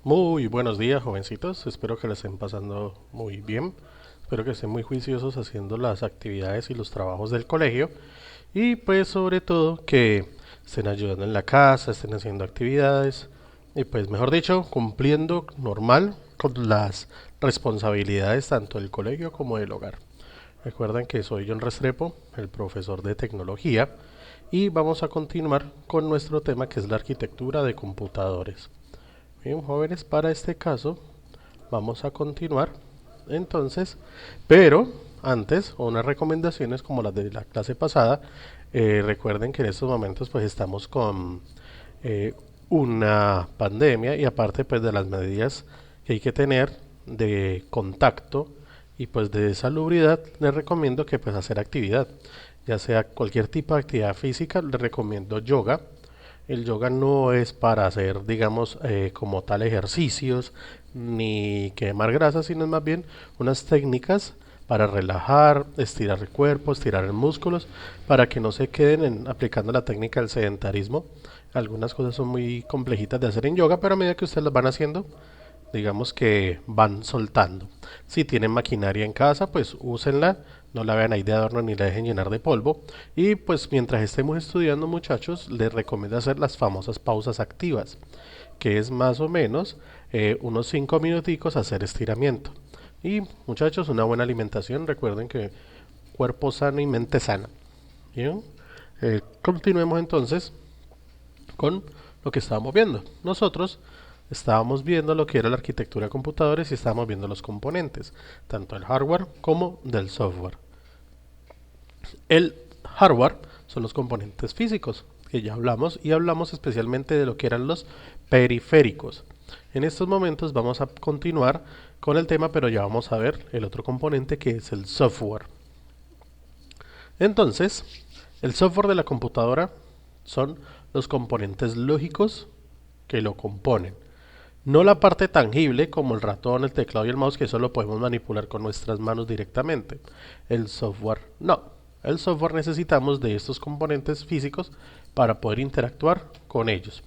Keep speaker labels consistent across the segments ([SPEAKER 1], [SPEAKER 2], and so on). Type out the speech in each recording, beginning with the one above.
[SPEAKER 1] Muy buenos días, jovencitos. Espero que la estén pasando muy bien. Espero que estén muy juiciosos haciendo las actividades y los trabajos del colegio. Y pues sobre todo que estén ayudando en la casa, estén haciendo actividades. Y pues mejor dicho, cumpliendo normal con las responsabilidades tanto del colegio como del hogar. Recuerden que soy John Restrepo, el profesor de tecnología. Y vamos a continuar con nuestro tema que es la arquitectura de computadores. Bien, jóvenes, para este caso vamos a continuar. Entonces, pero antes, unas recomendaciones como las de la clase pasada. Recuerden que en estos momentos pues estamos con eh, una pandemia y aparte pues de las medidas que hay que tener de contacto y pues de salubridad, les recomiendo que pues hacer actividad, ya sea cualquier tipo de actividad física. Les recomiendo yoga. El yoga no es para hacer, digamos, como tal ejercicios ni quemar grasa, sino es más bien unas técnicas para relajar, estirar el cuerpo, estirar los músculos, para que no se queden aplicando la técnica del sedentarismo. Algunas cosas son muy complejitas de hacer en yoga, pero a medida que ustedes las van haciendo, digamos que van soltando. Si tienen maquinaria en casa, pues úsenla, no la vean ahí de adorno ni la dejen llenar de polvo. Y pues mientras estemos estudiando, muchachos, les recomiendo hacer las famosas pausas activas, que es más o menos unos 5 minuticos hacer estiramiento. Y muchachos, una buena alimentación, recuerden que cuerpo sano y mente sana. Bien, continuemos entonces con lo que estábamos viendo. Nosotros estábamos viendo lo que era la arquitectura de computadores y estábamos viendo los componentes, tanto del hardware como del software. El hardware son los componentes físicos, que ya hablamos, y hablamos especialmente de lo que eran los periféricos. En estos momentos vamos a continuar con el tema, pero ya vamos a ver el otro componente que es el software. Entonces, el software de la computadora son los componentes lógicos que lo componen. No la parte tangible como el ratón, el teclado y el mouse, que eso lo podemos manipular con nuestras manos directamente. El software no. El software necesitamos de estos componentes físicos para poder interactuar con ellos.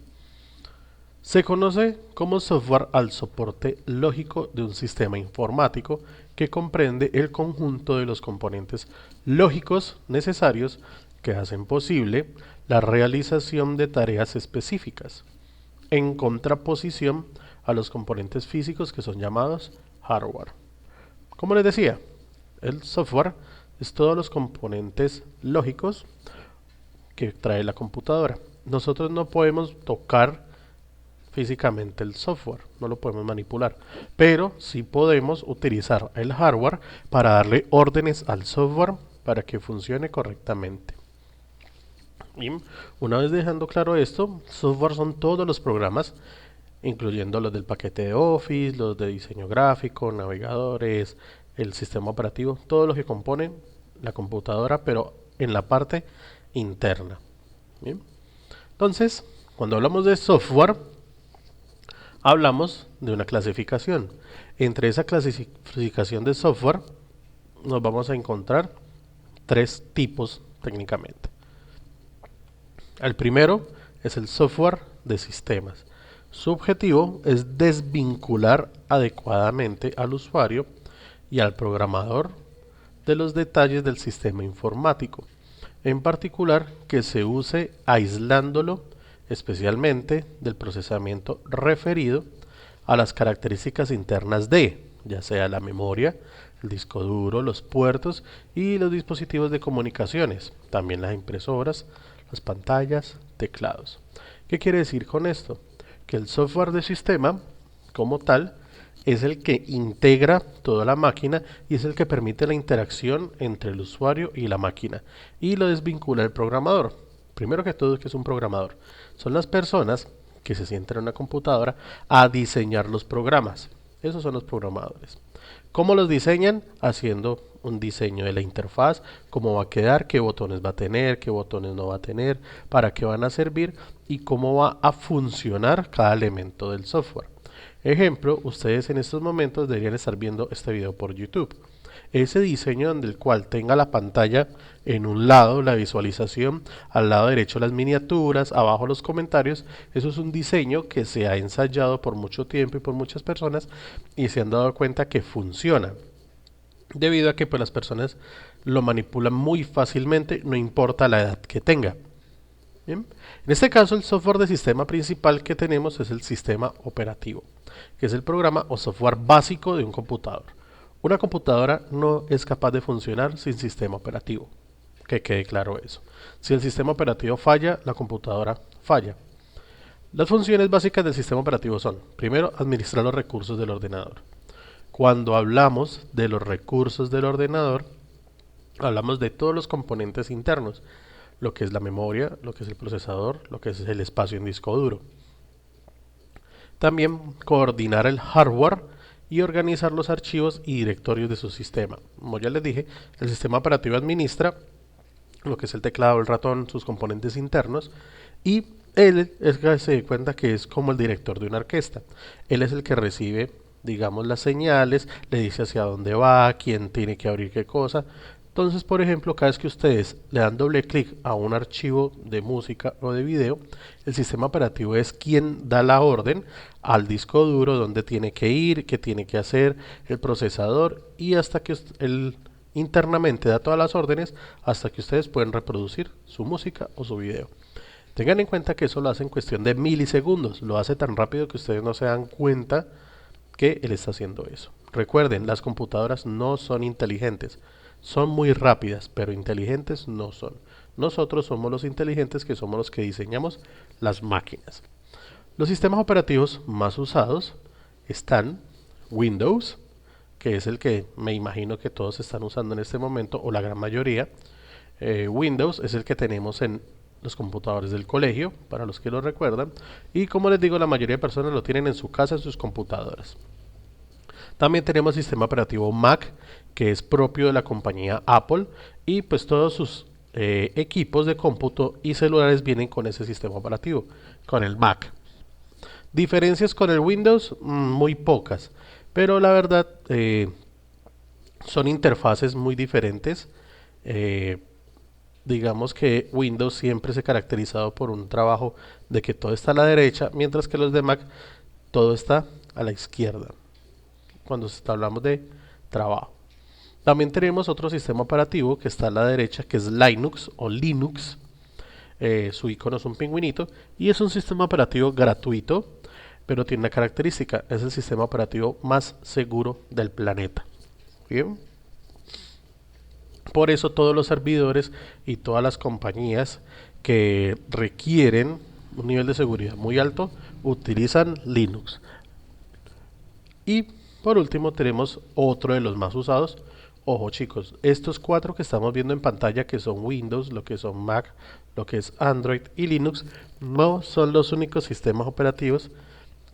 [SPEAKER 1] Se conoce como software al soporte lógico de un sistema informático que comprende el conjunto de los componentes lógicos necesarios que hacen posible la realización de tareas específicas, en contraposición a los componentes físicos que son llamados hardware. Como les decía, el software es todos los componentes lógicos que trae la computadora. Nosotros no podemos tocar físicamente el software, no lo podemos manipular, pero sí podemos utilizar el hardware para darle órdenes al software para que funcione correctamente. Y una vez dejando claro esto, software son todos los programas, incluyendo los del paquete de Office, los de diseño gráfico, navegadores, el sistema operativo, todos los que componen la computadora, pero en la parte interna. ¿Bien? Entonces, cuando hablamos de software, hablamos de una clasificación. Entre esa clasificación de software nos vamos a encontrar tres tipos técnicamente. El primero es el software de sistemas. Su objetivo es desvincular adecuadamente al usuario y al programador de los detalles del sistema informático, en particular que se use aislándolo especialmente del procesamiento referido a las características internas de, ya sea la memoria, el disco duro, los puertos y los dispositivos de comunicaciones, también las impresoras, las pantallas, teclados. ¿Qué quiere decir con esto? Que el software de sistema, como tal, es el que integra toda la máquina y es el que permite la interacción entre el usuario y la máquina y lo desvincula el programador. Primero que todo, ¿qué es un programador? Son las personas que se sientan en una computadora a diseñar los programas. Esos son los programadores. ¿Cómo los diseñan? Haciendo un diseño de la interfaz, cómo va a quedar, qué botones va a tener, qué botones no va a tener, para qué van a servir y cómo va a funcionar cada elemento del software. Ejemplo, ustedes en estos momentos deberían estar viendo este video por YouTube. Ese diseño donde el cual tenga la pantalla en un lado, la visualización, al lado derecho las miniaturas, abajo los comentarios, eso es un diseño que se ha ensayado por mucho tiempo y por muchas personas y se han dado cuenta que funciona. Debido a que pues, las personas lo manipulan muy fácilmente, no importa la edad que tenga. Bien. En este caso, el software de sistema principal que tenemos es el sistema operativo, que es el programa o software básico de un computador. Una computadora no es capaz de funcionar sin sistema operativo, que quede claro eso. Si el sistema operativo falla, la computadora falla. Las funciones básicas del sistema operativo son, primero, administrar los recursos del ordenador. Cuando hablamos de los recursos del ordenador, hablamos de todos los componentes internos, lo que es la memoria, lo que es el procesador, lo que es el espacio en disco duro. También coordinar el hardware y organizar los archivos y directorios de su sistema. Como ya les dije, el sistema operativo administra lo que es el teclado, el ratón, sus componentes internos y él es que se da cuenta que es como el director de una orquesta. Él es el que recibe, digamos, las señales, le dice hacia dónde va, quién tiene que abrir qué cosa. Entonces, por ejemplo, cada vez que ustedes le dan doble clic a un archivo de música o de video, el sistema operativo es quien da la orden al disco duro, dónde tiene que ir, qué tiene que hacer, el procesador y hasta que él internamente da todas las órdenes hasta que ustedes pueden reproducir su música o su video. Tengan en cuenta que eso lo hace en cuestión de milisegundos, lo hace tan rápido que ustedes no se dan cuenta que él está haciendo eso. Recuerden, las computadoras no son inteligentes. Son muy rápidas, pero inteligentes no son. Nosotros somos los inteligentes que somos los que diseñamos las máquinas. Los sistemas operativos más usados están Windows, que es el que me imagino que todos están usando en este momento, o la gran mayoría. Windows es el que tenemos en los computadores del colegio, para los que lo recuerdan. Y como les digo, la mayoría de personas lo tienen en su casa, en sus computadoras. También tenemos el sistema operativo Mac, que es propio de la compañía Apple y pues todos sus equipos de cómputo y celulares vienen con ese sistema operativo, con el Mac. Diferencias con el Windows, muy pocas, pero la verdad son interfaces muy diferentes. Digamos que Windows siempre se ha caracterizado por un trabajo de que todo está a la derecha, mientras que los de Mac todo está a la izquierda cuando hablamos de trabajo. También tenemos otro sistema operativo que está a la derecha, que es Linux o Linux. Su icono es un pingüinito y es un sistema operativo gratuito, pero tiene una característica, es el sistema operativo más seguro del planeta. ¿Bien? Por eso todos los servidores y todas las compañías que requieren un nivel de seguridad muy alto utilizan Linux. Y por último tenemos otro de los más usados. Ojo chicos, estos cuatro que estamos viendo en pantalla que son Windows, lo que son Mac, lo que es Android y Linux, no son los únicos sistemas operativos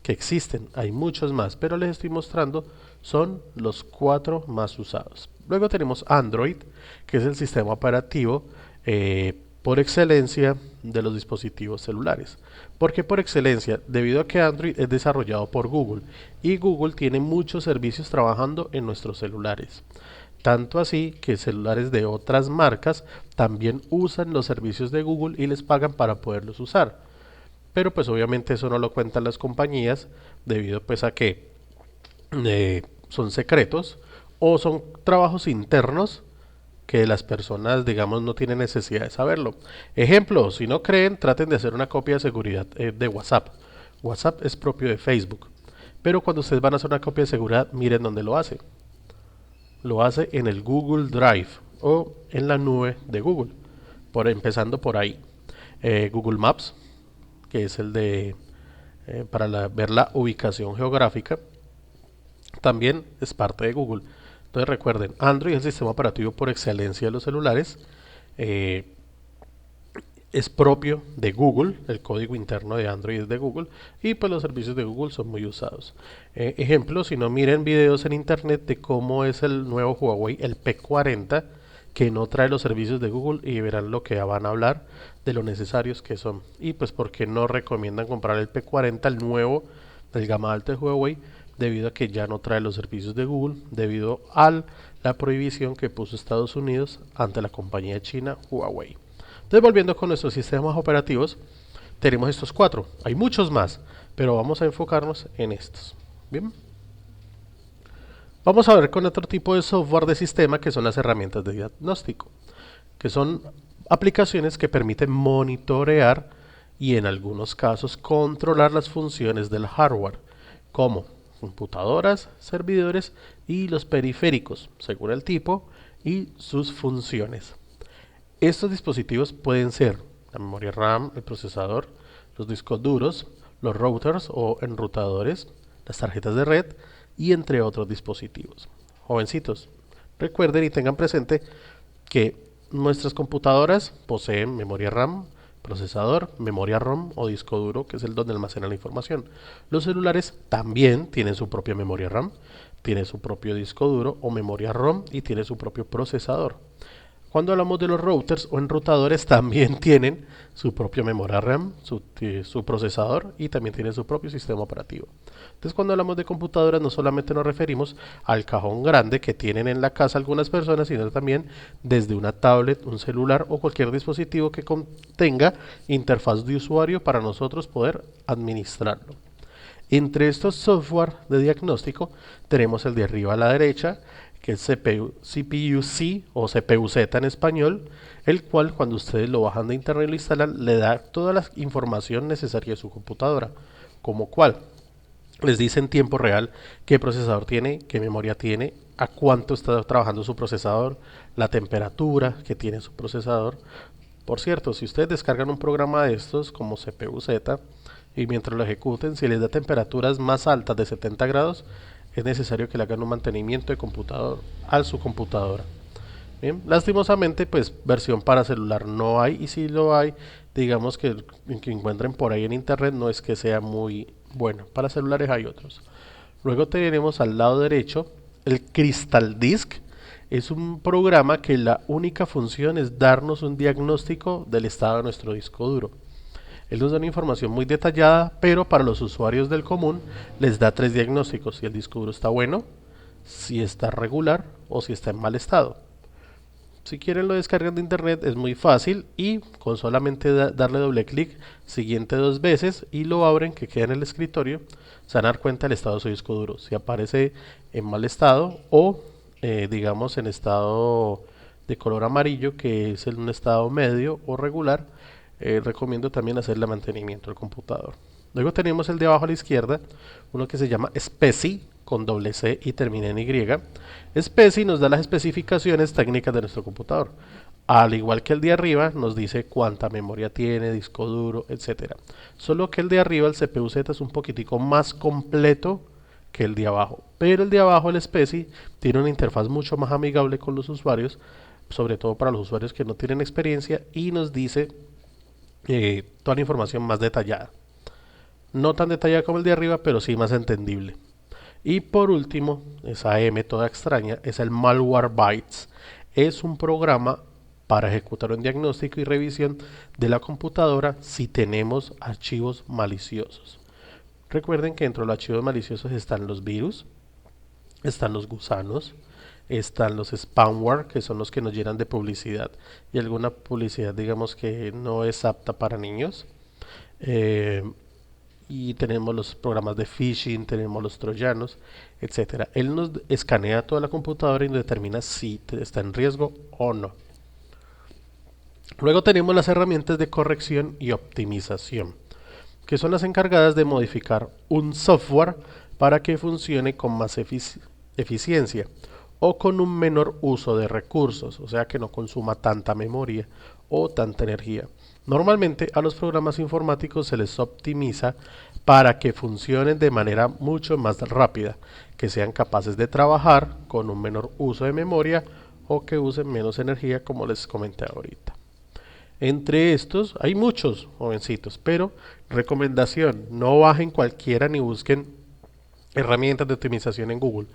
[SPEAKER 1] que existen. Hay muchos más, pero les estoy mostrando son los cuatro más usados. Luego tenemos Android, que es el sistema operativo por excelencia de los dispositivos celulares. ¿Por qué por excelencia? Debido a que Android es desarrollado por Google y Google tiene muchos servicios trabajando en nuestros celulares. Tanto así que celulares de otras marcas también usan los servicios de Google y les pagan para poderlos usar. Pero pues obviamente eso no lo cuentan las compañías debido pues a que son secretos o son trabajos internos que las personas, digamos, no tienen necesidad de saberlo. Ejemplo, si no creen, traten de hacer una copia de seguridad de WhatsApp. WhatsApp es propio de Facebook. Pero cuando ustedes van a hacer una copia de seguridad, miren dónde lo hace. Lo hace en el Google Drive o en la nube de Google. Empezando por ahí. Google Maps, que es el de para ver la ubicación geográfica, también es parte de Google. Entonces recuerden, Android es el sistema operativo por excelencia de los celulares. Es propio de Google, el código interno de Android es de Google y pues los servicios de Google son muy usados. Ejemplo, si no miren videos en internet de cómo es el nuevo Huawei, el P40, que no trae los servicios de Google y verán lo que van a hablar de lo necesarios que son. Y pues porque no recomiendan comprar el P40, el nuevo del gama alta de Huawei, debido a que ya no trae los servicios de Google, debido a la prohibición que puso Estados Unidos ante la compañía china Huawei. Entonces, volviendo con nuestros sistemas operativos, tenemos estos 4. Hay muchos más, pero vamos a enfocarnos en estos. Bien. Vamos a ver con otro tipo de software de sistema que son las herramientas de diagnóstico, que son aplicaciones que permiten monitorear y en algunos casos controlar las funciones del hardware, como computadoras, servidores y los periféricos, según el tipo y sus funciones. Estos dispositivos pueden ser la memoria RAM, el procesador, los discos duros, los routers o enrutadores, las tarjetas de red y entre otros dispositivos. Jovencitos, recuerden y tengan presente que nuestras computadoras poseen memoria RAM, procesador, memoria ROM o disco duro, que es el donde almacena la información. Los celulares también tienen su propia memoria RAM, tiene su propio disco duro o memoria ROM y tiene su propio procesador. Cuando hablamos de los routers o enrutadores, también tienen su propia memoria RAM, su procesador y también tienen su propio sistema operativo. Entonces, cuando hablamos de computadoras, no solamente nos referimos al cajón grande que tienen en la casa algunas personas, sino también desde una tablet, un celular o cualquier dispositivo que contenga interfaz de usuario para nosotros poder administrarlo. Entre estos software de diagnóstico tenemos el de arriba a la derecha, que es CPU-C o CPU-Z en español, el cual cuando ustedes lo bajan de internet y lo instalan, le da toda la información necesaria de su computadora, como cuál. Les dice en tiempo real qué procesador tiene, qué memoria tiene, a cuánto está trabajando su procesador, la temperatura que tiene su procesador. Por cierto, si ustedes descargan un programa de estos como CPU-Z y mientras lo ejecuten, si les da temperaturas más altas de 70 grados, es necesario que le hagan un mantenimiento de computador a su computadora. Bien, lastimosamente, pues versión para celular no hay, y si lo hay, digamos que encuentren por ahí en internet, no es que sea muy bueno. Para celulares hay otros. Luego tenemos al lado derecho el Crystal Disk. Es un programa que la única función es darnos un diagnóstico del estado de nuestro disco duro. Él nos da una información muy detallada, pero para los usuarios del común les da 3 diagnósticos: si el disco duro está bueno, si está regular o si está en mal estado. Si quieren lo descargan de internet, es muy fácil y con solamente darle doble clic siguiente 2 veces y lo abren, que queda en el escritorio, se van a dar cuenta del estado de su disco duro, si aparece en mal estado o digamos en estado de color amarillo, que es en un estado medio o regular. Recomiendo también hacerle mantenimiento al computador. Luego tenemos el de abajo a la izquierda, uno que se llama SPECI, con doble C y termina en Y. SPECI nos da las especificaciones técnicas de nuestro computador. Al igual que el de arriba, nos dice cuánta memoria tiene, disco duro, etcétera. Solo que el de arriba, el CPU-Z, es un poquitico más completo que el de abajo. Pero el de abajo, el SPECI, tiene una interfaz mucho más amigable con los usuarios, sobre todo para los usuarios que no tienen experiencia, y nos dice toda la información más detallada. No tan detallada como el de arriba, pero sí más entendible. Y por último, esa M toda extraña, es el Malwarebytes. Es un programa para ejecutar un diagnóstico y revisión de la computadora si tenemos archivos maliciosos. Recuerden que dentro de los archivos maliciosos están los virus, están los gusanos, están los spamware, que son los que nos llenan de publicidad y alguna publicidad, digamos, que no es apta para niños. Y tenemos los programas de phishing, tenemos los troyanos, etcétera. Él nos escanea toda la computadora y nos determina si está en riesgo o no. Luego tenemos las herramientas de corrección y optimización, que son las encargadas de modificar un software para que funcione con más eficiencia o con un menor uso de recursos, o sea que no consuma tanta memoria o tanta energía. Normalmente a los programas informáticos se les optimiza para que funcionen de manera mucho más rápida, que sean capaces de trabajar con un menor uso de memoria o que usen menos energía, como les comenté ahorita. Entre estos hay muchos, jovencitos, pero recomendación, no bajen cualquiera ni busquen herramientas de optimización en Google,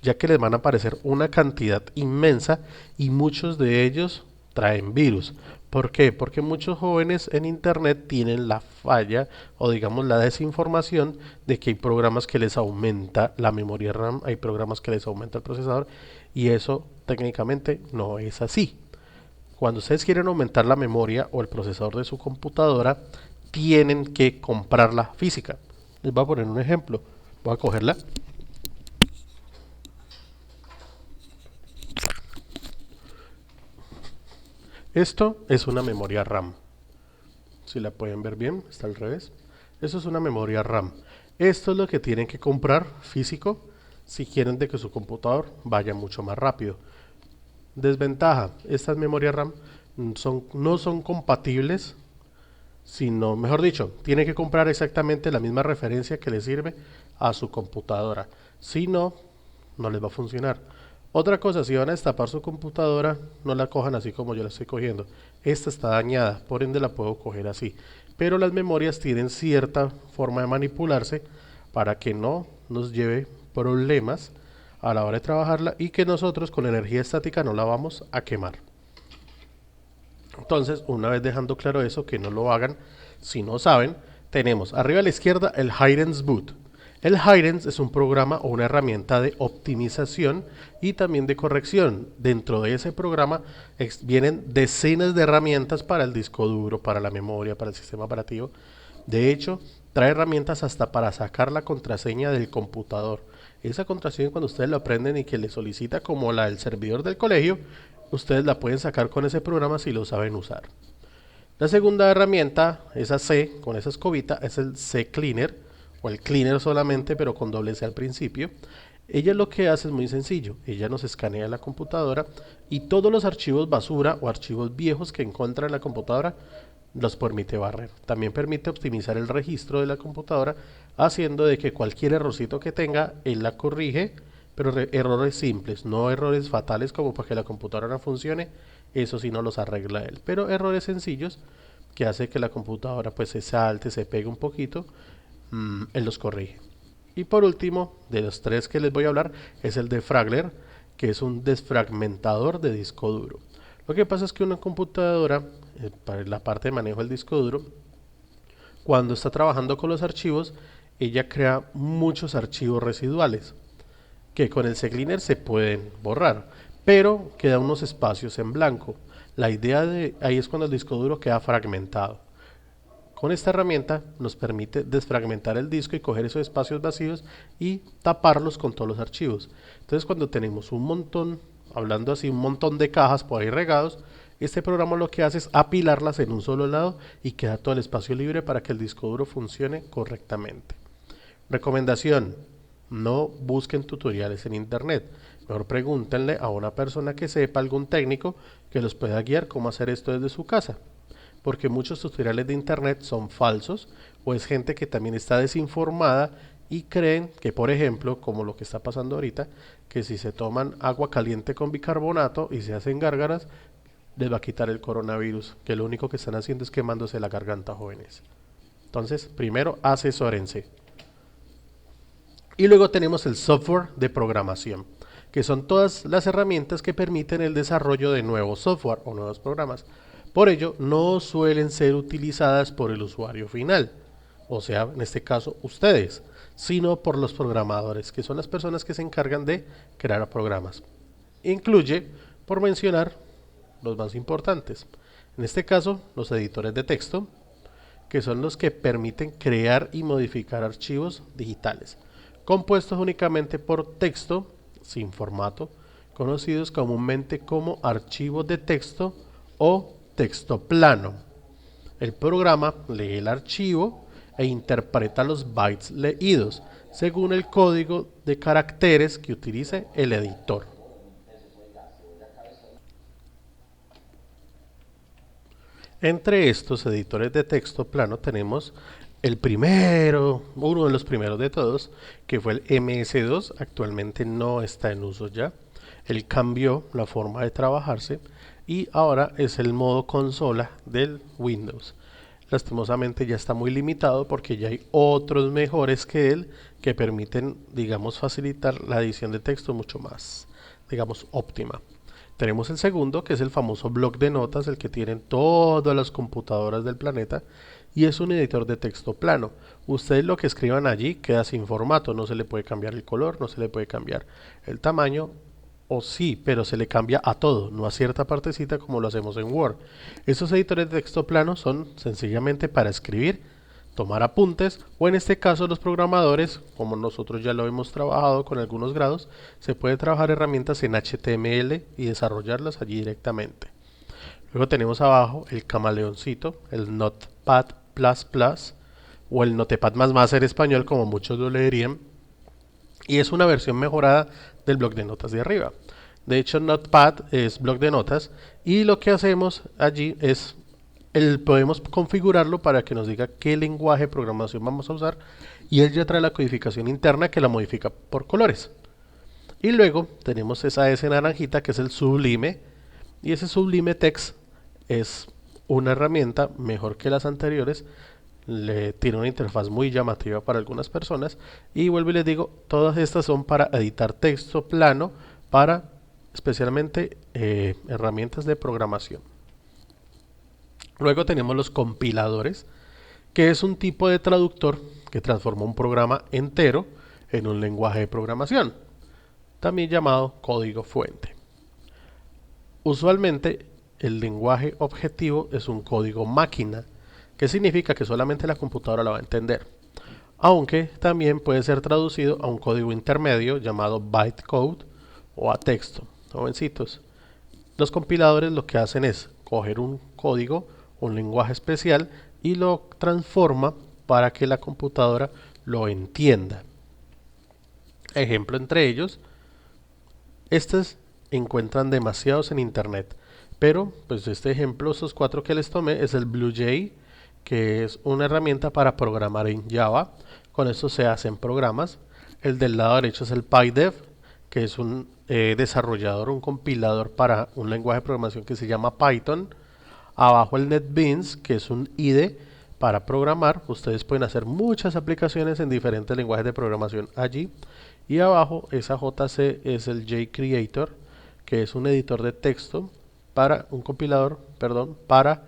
[SPEAKER 1] ya que les van a aparecer una cantidad inmensa y muchos de ellos traen virus. ¿Por qué? Porque muchos jóvenes en internet tienen la falla o digamos la desinformación de que hay programas que les aumenta la memoria RAM, hay programas que les aumenta el procesador y eso técnicamente no es así. Cuando ustedes quieren aumentar la memoria o el procesador de su computadora, tienen que comprarla física. Les voy a poner un ejemplo. Voy a cogerla. Esto es una memoria RAM. Si la pueden ver bien, está al revés. Eso es una memoria RAM. Esto es lo que tienen que comprar físico si quieren de que su computador vaya mucho más rápido. Desventaja, estas memorias RAM no son compatibles, sino, mejor dicho, tiene que comprar exactamente la misma referencia que le sirve a su computadora. Si no, no les va a funcionar. Otra cosa, si van a destapar su computadora, no la cojan así como yo la estoy cogiendo. Esta está dañada, por ende la puedo coger así. Pero las memorias tienen cierta forma de manipularse para que no nos lleve problemas a la hora de trabajarla y que nosotros con energía estática no la vamos a quemar. Entonces, una vez dejando claro eso, que no lo hagan si no saben, tenemos arriba a la izquierda el Hirens Boot. El Hirens es un programa o una herramienta de optimización y también de corrección. Dentro de ese programa vienen decenas de herramientas para el disco duro, para la memoria, para el sistema operativo. De hecho, trae herramientas hasta para sacar la contraseña del computador. Esa contraseña cuando ustedes la aprenden y que le solicita como la del servidor del colegio, ustedes la pueden sacar con ese programa si lo saben usar. La segunda herramienta, esa C, con esa escobita, es el C Cleaner, o el Cleaner solamente, pero con doble C al principio. Ella lo que hace es muy sencillo, ella nos escanea la computadora y todos los archivos basura o archivos viejos que encuentra en la computadora los permite barrer. También permite optimizar el registro de la computadora, haciendo de que cualquier errorcito que tenga, él la corrige, pero errores simples, no errores fatales como para que la computadora no funcione, eso sí no los arregla él, pero errores sencillos que hace que la computadora pues se salte, se pegue un poquito, él los corrige. Y por último, de los tres que les voy a hablar, es el defragler, que es un desfragmentador de disco duro. Lo que pasa es que una computadora, para la parte de manejo del disco duro, cuando está trabajando con los archivos, ella crea muchos archivos residuales que con el CCleaner se pueden borrar, pero quedan unos espacios en blanco. La idea de ahí es cuando el disco duro queda fragmentado. Con esta herramienta nos permite desfragmentar el disco y coger esos espacios vacíos y taparlos con todos los archivos. Entonces cuando tenemos un montón, hablando así, un montón de cajas por ahí regados, este programa lo que hace es apilarlas en un solo lado y queda todo el espacio libre para que el disco duro funcione correctamente. Recomendación: no busquen tutoriales en internet. Mejor pregúntenle a una persona que sepa, algún técnico que los pueda guiar cómo hacer esto desde su casa. Porque muchos tutoriales de internet son falsos o es gente que también está desinformada y creen que, por ejemplo, como lo que está pasando ahorita, que si se toman agua caliente con bicarbonato y se hacen gárgaras, les va a quitar el coronavirus, que lo único que están haciendo es quemándose la garganta, jóvenes. Entonces, primero asesórense. Y luego tenemos el software de programación, que son todas las herramientas que permiten el desarrollo de nuevos software o nuevos programas. Por ello, no suelen ser utilizadas por el usuario final, o sea, en este caso ustedes, sino por los programadores, que son las personas que se encargan de crear programas. Incluye, por mencionar, los más importantes. En este caso, los editores de texto, que son los que permiten crear y modificar archivos digitales, compuestos únicamente por texto, sin formato, conocidos comúnmente como archivos de texto o texto plano. El programa lee el archivo e interpreta los bytes leídos según el código de caracteres que utilice el editor. Entre estos editores de texto plano tenemos el primero, uno de los primeros de todos, que fue el MS2, actualmente no está en uso ya. Él cambió la forma de trabajarse y ahora es el modo consola del Windows. Lastimosamente ya está muy limitado porque ya hay otros mejores que él que permiten, digamos, facilitar la edición de texto mucho más, digamos, óptima. Tenemos el segundo, que es el famoso bloc de notas, el que tienen todas las computadoras del planeta, y es un editor de texto plano. Ustedes lo que escriban allí queda sin formato, no se le puede cambiar el color, no se le puede cambiar el tamaño, o sí, pero se le cambia a todo, no a cierta partecita como lo hacemos en Word. Estos editores de texto plano son sencillamente para escribir, tomar apuntes, o en este caso los programadores, como nosotros ya lo hemos trabajado con algunos grados, se puede trabajar herramientas en HTML y desarrollarlas allí directamente. Luego tenemos abajo el camaleoncito, el Notepad++, o el Notepad++ en español, como muchos lo leerían, y es una versión mejorada del bloc de notas de arriba. De hecho, Notepad es bloc de notas, y lo que hacemos allí es podemos configurarlo para que nos diga qué lenguaje de programación vamos a usar, y él ya trae la codificación interna que la modifica por colores. Y luego tenemos esa S naranjita que es el Sublime, y ese Sublime Text es una herramienta mejor que las anteriores, tiene una interfaz muy llamativa para algunas personas, y vuelvo y les digo, todas estas son para editar texto plano para especialmente herramientas de programación. Luego tenemos los compiladores, que es un tipo de traductor que transforma un programa entero en un lenguaje de programación, también llamado código fuente. Usualmente el lenguaje objetivo es un código máquina, que significa que solamente la computadora la va a entender, aunque también puede ser traducido a un código intermedio llamado bytecode o a texto. Jovencitos, los compiladores lo que hacen es coger un código, un lenguaje especial, y lo transforma para que la computadora lo entienda. Ejemplo entre ellos, estos encuentran demasiados en internet, pero pues este ejemplo, estos 4 que les tomé, es el BlueJ, que es una herramienta para programar en Java. Con esto se hacen programas. El del lado derecho es el PyDev, que es un desarrollador, un compilador para un lenguaje de programación que se llama Python. Abajo el NetBeans, que es un IDE para programar. Ustedes pueden hacer muchas aplicaciones en diferentes lenguajes de programación allí. Y abajo esa JC es el JCreator, que es un editor de texto para un compilador, para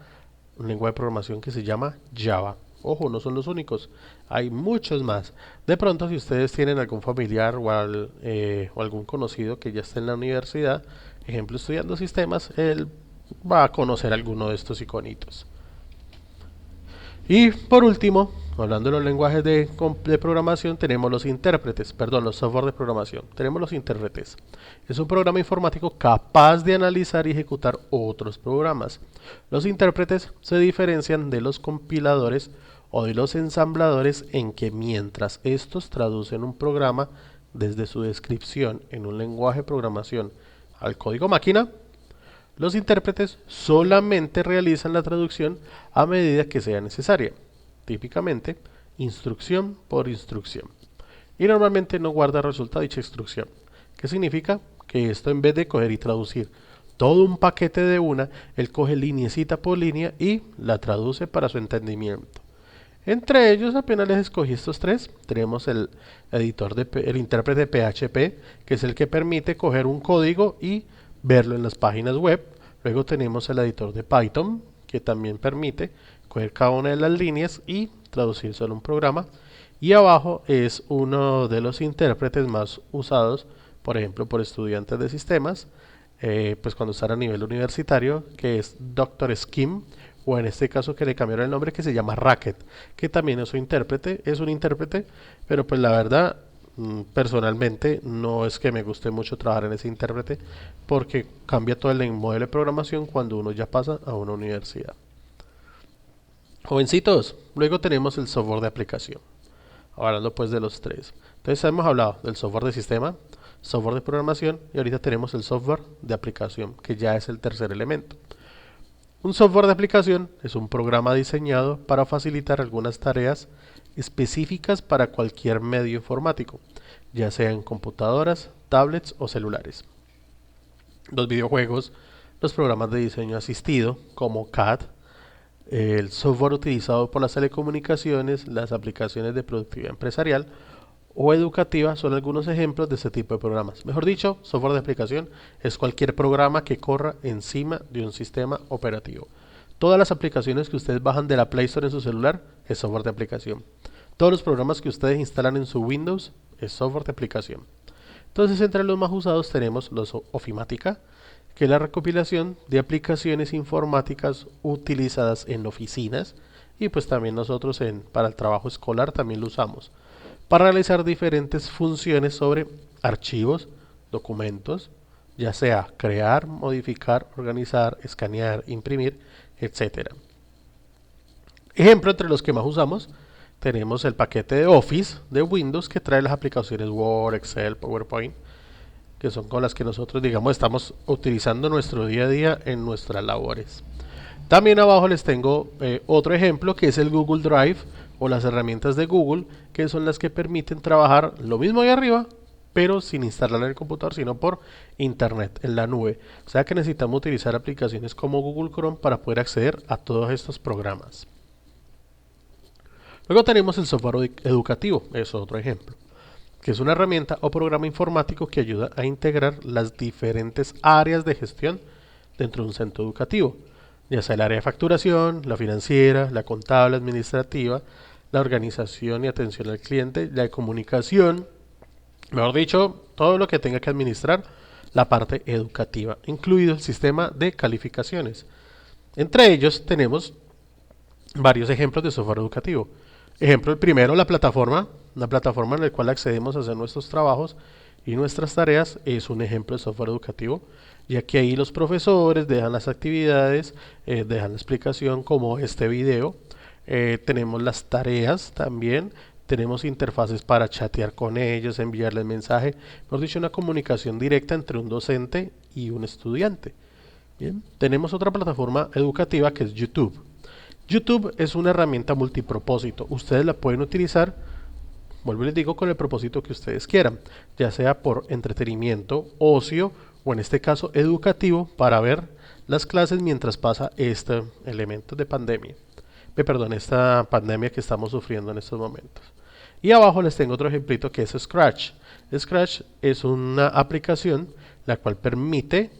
[SPEAKER 1] un lenguaje de programación que se llama Java. Ojo, no son los únicos, hay muchos más. De pronto, si ustedes tienen algún familiar o algún conocido que ya esté en la universidad, ejemplo estudiando sistemas, él va a conocer alguno de estos iconitos. Y por último, hablando de los lenguajes de programación, tenemos los intérpretes, los software de programación. Tenemos los intérpretes. Es un programa informático capaz de analizar y ejecutar otros programas. Los intérpretes se diferencian de los compiladores o de los ensambladores en que mientras estos traducen un programa desde su descripción en un lenguaje de programación al código máquina, los intérpretes solamente realizan la traducción a medida que sea necesaria, típicamente instrucción por instrucción, y normalmente no guarda resultado dicha instrucción. ¿Qué significa? Que esto, en vez de coger y traducir todo un paquete de una, él coge lineecita por línea y la traduce para su entendimiento. Entre ellos, apenas les escogí estos 3, tenemos el intérprete PHP, que es el que permite coger un código y verlo en las páginas web. Luego tenemos el editor de Python, que también permite coger cada una de las líneas y traducir solo un programa. Y abajo es uno de los intérpretes más usados, por ejemplo, por estudiantes de sistemas, pues cuando están a nivel universitario, que es Dr. Scheme, o en este caso que le cambiaron el nombre, que se llama Racket, que también es un intérprete, pero pues la verdad, personalmente no es que me guste mucho trabajar en ese intérprete, porque cambia todo el modelo de programación cuando uno ya pasa a una universidad. Jovencitos, luego tenemos el software de aplicación, hablando pues de los 3. Entonces hemos hablado del software de sistema, software de programación, y ahorita tenemos el software de aplicación, que ya es el tercer elemento. Un software de aplicación es un programa diseñado para facilitar algunas tareas específicas para cualquier medio informático, ya sea en computadoras, tablets o celulares. Los videojuegos, los programas de diseño asistido como CAD, el software utilizado por las telecomunicaciones, las aplicaciones de productividad empresarial o educativa son algunos ejemplos de este tipo de programas. Mejor dicho, software de aplicación es cualquier programa que corra encima de un sistema operativo. Todas las aplicaciones que ustedes bajan de la Play Store en su celular es software de aplicación. Todos los programas que ustedes instalan en su Windows es software de aplicación. Entonces, entre los más usados tenemos los Ofimática, que es la recopilación de aplicaciones informáticas utilizadas en oficinas, y pues también nosotros para el trabajo escolar también lo usamos para realizar diferentes funciones sobre archivos, documentos, ya sea crear, modificar, organizar, escanear, imprimir, etcétera. Ejemplo entre los que más usamos, tenemos el paquete de Office de Windows que trae las aplicaciones Word, Excel, PowerPoint, que son con las que nosotros, digamos, estamos utilizando nuestro día a día en nuestras labores. También abajo les tengo otro ejemplo que es el Google Drive o las herramientas de Google, que son las que permiten trabajar lo mismo ahí arriba, pero sin instalarla en el computador, sino por internet, en la nube. O sea que necesitamos utilizar aplicaciones como Google Chrome para poder acceder a todos estos programas. Luego tenemos el software educativo, es otro ejemplo, que es una herramienta o programa informático que ayuda a integrar las diferentes áreas de gestión dentro de un centro educativo, ya sea el área de facturación, la financiera, la contable, administrativa, la organización y atención al cliente, la de comunicación, mejor dicho, todo lo que tenga que administrar la parte educativa, incluido el sistema de calificaciones. Entre ellos tenemos varios ejemplos de software educativo. Ejemplo, el primero, la plataforma en la cual accedemos a hacer nuestros trabajos y nuestras tareas es un ejemplo de software educativo, ya que ahí los profesores dejan las actividades, dejan la explicación como este video. Tenemos las tareas también, tenemos interfaces para chatear con ellos, enviarles mensaje, mejor dicho, una comunicación directa entre un docente y un estudiante. Bien, tenemos otra plataforma educativa que es YouTube. YouTube es una herramienta multipropósito. Ustedes la pueden utilizar, vuelvo y les digo, con el propósito que ustedes quieran, ya sea por entretenimiento, ocio o en este caso educativo para ver las clases mientras pasa este elemento de pandemia. Esta pandemia que estamos sufriendo en estos momentos. Y abajo les tengo otro ejemplito que es Scratch. Scratch es una aplicación la cual permite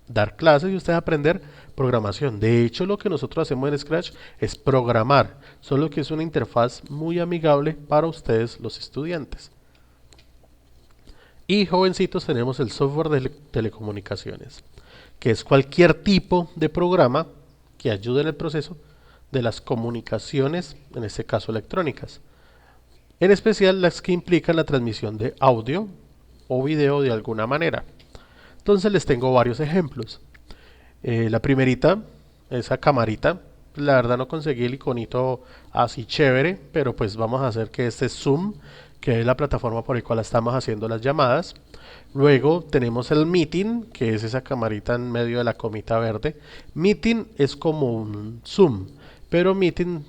[SPEAKER 1] dar clases y ustedes aprender programación. De hecho, lo que nosotros hacemos en Scratch es programar, solo que es una interfaz muy amigable para ustedes los estudiantes. Y jovencitos, tenemos el software de telecomunicaciones, que es cualquier tipo de programa que ayude en el proceso de las comunicaciones, en este caso electrónicas, en especial las que implican la transmisión de audio o video de alguna manera. Entonces les tengo varios ejemplos. La primerita, esa camarita, la verdad no conseguí el iconito así chévere, pero pues vamos a hacer que este es Zoom, que es la plataforma por la cual estamos haciendo las llamadas. Luego tenemos el Meeting, que es esa camarita en medio de la comita verde. Meeting es como un Zoom, pero Meeting,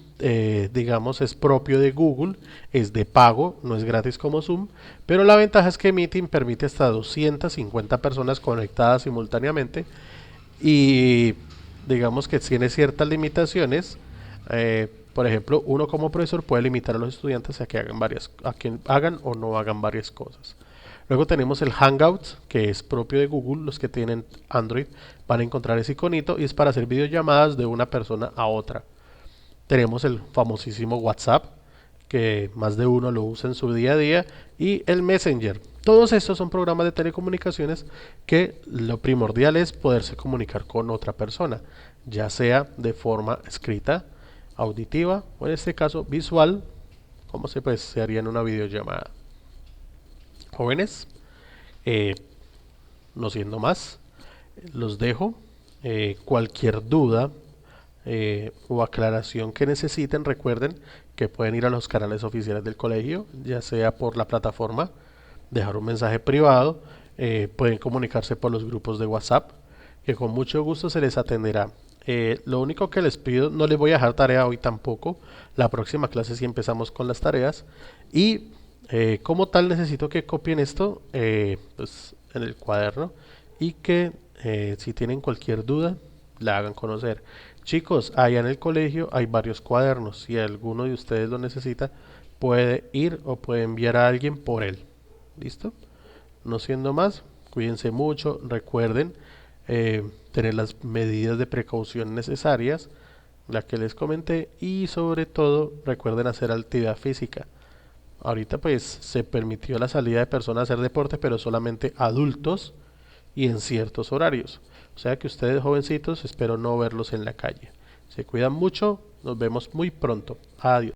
[SPEAKER 1] digamos, es propio de Google, es de pago, no es gratis como Zoom, pero la ventaja es que Meeting permite hasta 250 personas conectadas simultáneamente y digamos que tiene ciertas limitaciones. Por ejemplo, uno como profesor puede limitar a los estudiantes a que hagan o no hagan varias cosas. Luego tenemos el Hangouts, que es propio de Google. Los que tienen Android van a encontrar ese iconito y es para hacer videollamadas de una persona a otra. Tenemos el famosísimo WhatsApp, que más de uno lo usa en su día a día, y el Messenger. Todos estos son programas de telecomunicaciones que lo primordial es poderse comunicar con otra persona, ya sea de forma escrita, auditiva o en este caso visual, como se haría en una videollamada. Jóvenes, no siendo más, los dejo. Cualquier duda o aclaración que necesiten, recuerden que pueden ir a los canales oficiales del colegio, ya sea por la plataforma, dejar un mensaje privado, pueden comunicarse por los grupos de WhatsApp, que con mucho gusto se les atenderá. Lo único que les pido, no les voy a dejar tarea hoy tampoco, la próxima clase sí empezamos con las tareas y como tal necesito que copien esto pues, en el cuaderno y que si tienen cualquier duda la hagan conocer. Chicos, allá en el colegio hay varios cuadernos, si alguno de ustedes lo necesita puede ir o puede enviar a alguien por él. ¿Listo? No siendo más, cuídense mucho, recuerden tener las medidas de precaución necesarias, la que les comenté, y sobre todo recuerden hacer actividad física. Ahorita pues se permitió la salida de personas a hacer deporte, pero solamente adultos y en ciertos horarios. O sea que ustedes jovencitos espero no verlos en la calle. Se cuidan mucho, nos vemos muy pronto. Adiós.